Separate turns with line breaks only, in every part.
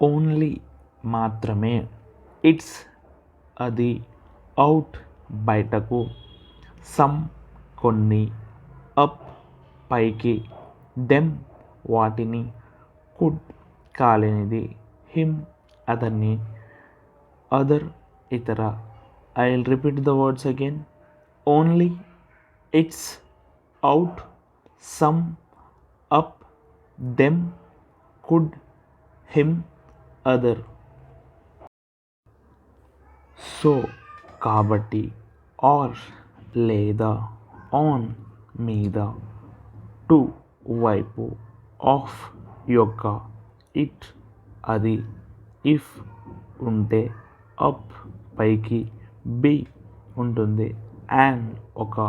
Only మాత్రమే, it's అది, out బయటకు, సమ్ కొన్ని, అప్ పైకి, దెమ్ వాటిని, కుడ్ కాలేనిది, హిమ్ అతన్ని, అదర్ ఇతర. I will repeat the words again. Only, it's, out, some, up, them, could, him, other. So కాబట్టి, ఆర్ లేదా, ఆన్ మీద, టు వైపు, ఆఫ్ యొక్క, ఇట్ అది, ఇఫ్ ఉంటే, అప్ పైకి, బి ఉంటుంది, అండ్ ఒక.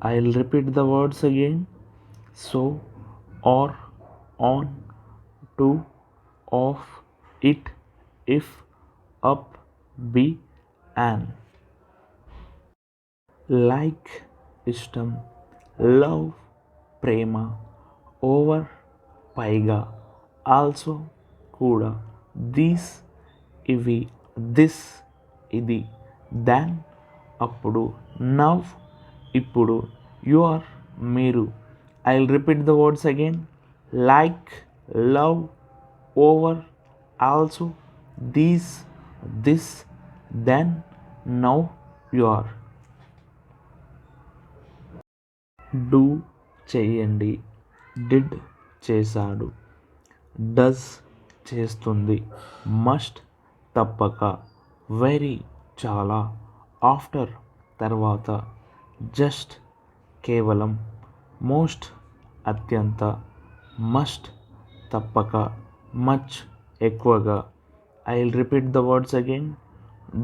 I will repeat the words again. So, or, on, to, of, it, if, up, be, and. Like ఇష్టం, లవ్ ప్రేమ, ఓవర్ పైగా, ఆల్సో కూడా, దీస్ ఇవి, దిస్ ఇది, దాన్ అప్పుడు, నవ్ ఇప్పుడు, యువర్ మీరు. I will repeat the words again. Like, love, over, also, these, this, then, now, your. Do చేయండి, డిడ్ చేశాడు, డస్ చేస్తుంది, మస్ట్ తప్పక, వెరీ చాలా, ఆఫ్టర్ తర్వాత, జస్ట్ కేవలం, మోస్ట్ అత్యంత, మస్ట్ తప్పక, మచ్ ఎక్కువగా. I will repeat the words again.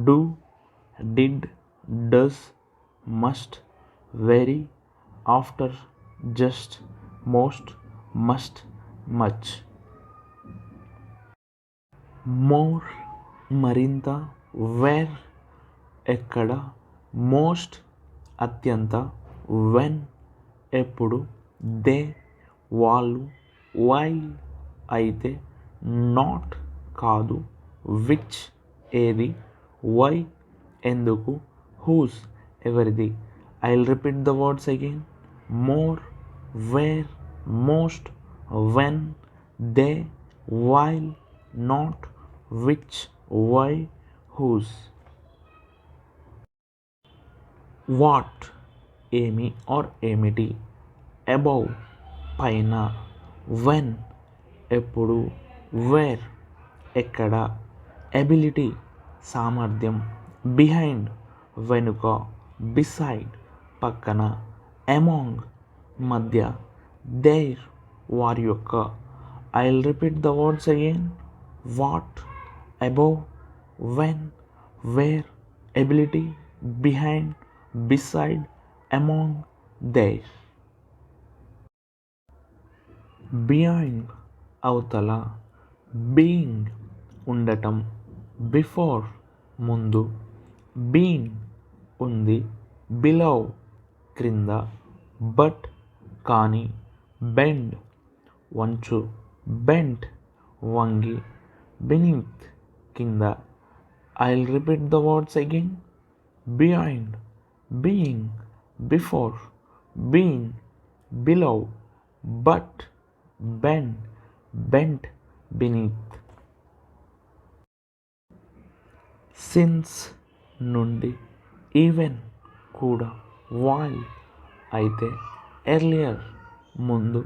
Do, did, does, must, very, after, just, most, must, much. More మరింత, వేర్ ఎక్కడ, మోస్ట్ అత్యంత, వెన్ ఎప్పుడు, దే వాళ్ళు, వైల్ అయితే, నాట్ కాదు, విచ్ ఏది, వై ఎందుకు, హూస్ ఎవరిది. I will repeat the words again. More, where, most, when, they, while, not, which, why, whose. What ఏమి ఆర్ ఏమిటి, అబౌవ్ పైన, వెన్ ఎప్పుడు, వేర్ ఎక్కడ, ఎబిలిటీ సామర్థ్యం, బిహైండ్ వెనుక, బిసైడ్ పక్కన, అమాంగ్ మధ్య, దేర్ వారి యొక్క. I will repeat the words again. What, above, when, where, ability, behind, beside, among, their. Beyond అవతల, బీయింగ్ ఉండటం, బిఫోర్ ముందు, బీన్ ఉంది, బిలో క్రింద, బట్ కానీ, బెండ్ వంచు, బెంట్ వంగి, బెనీత్ కింద. I will repeat the words again. Beyond, being, before, been, below, but, bend, bent, beneath. Since నుండి, ఈవెన్ కూడా, వైల్ అయితే, ఎర్లియర్ ముందు,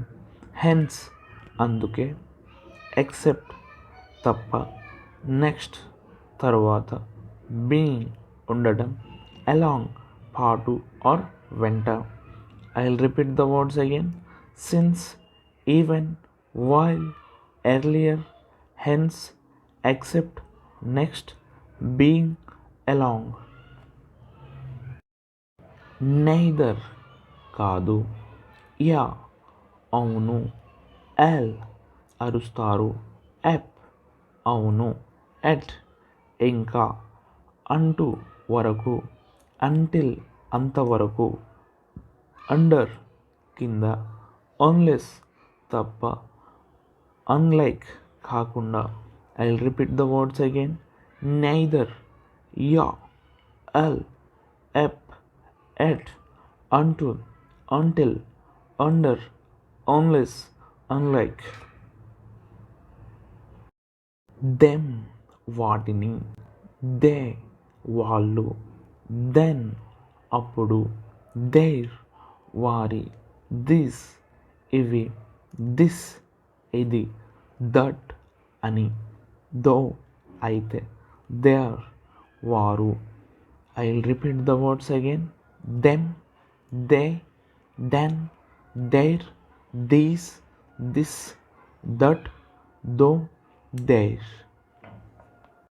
హెన్స్ అందుకే, ఎక్సెప్ట్ తప్ప, నెక్స్ట్ తరువాత, బీయింగ్ ఉండటం, అలాంగ్ పాటు ఆర్ వెంట. I will repeat the words again. Since, even, while, earlier, hence, except, next, being, along. Neither కాదు, యా అవును, ఎల్ అరుస్తారు, ఎప్ అవును, ఎట్ ఇంకా, అంటూ వరకు, అంటిల్ అంతవరకు, అండర్ కింద, అన్లెస్ తప్ప, అన్లైక్ కాకుండా, I'll repeat the words again. Neither, yeah, al, ep, at, until, under, unless, unlike. Them వాటిని, దే వాళ్ళు, దెన్ అప్పుడు, దేర్ వారి, దిస్ ఇవి, దిస్ ఇది, దట్ అని, దో అయితే, దేర్ వారు. I will repeat the words again. Them, they, then, their, these, this, that, though, there.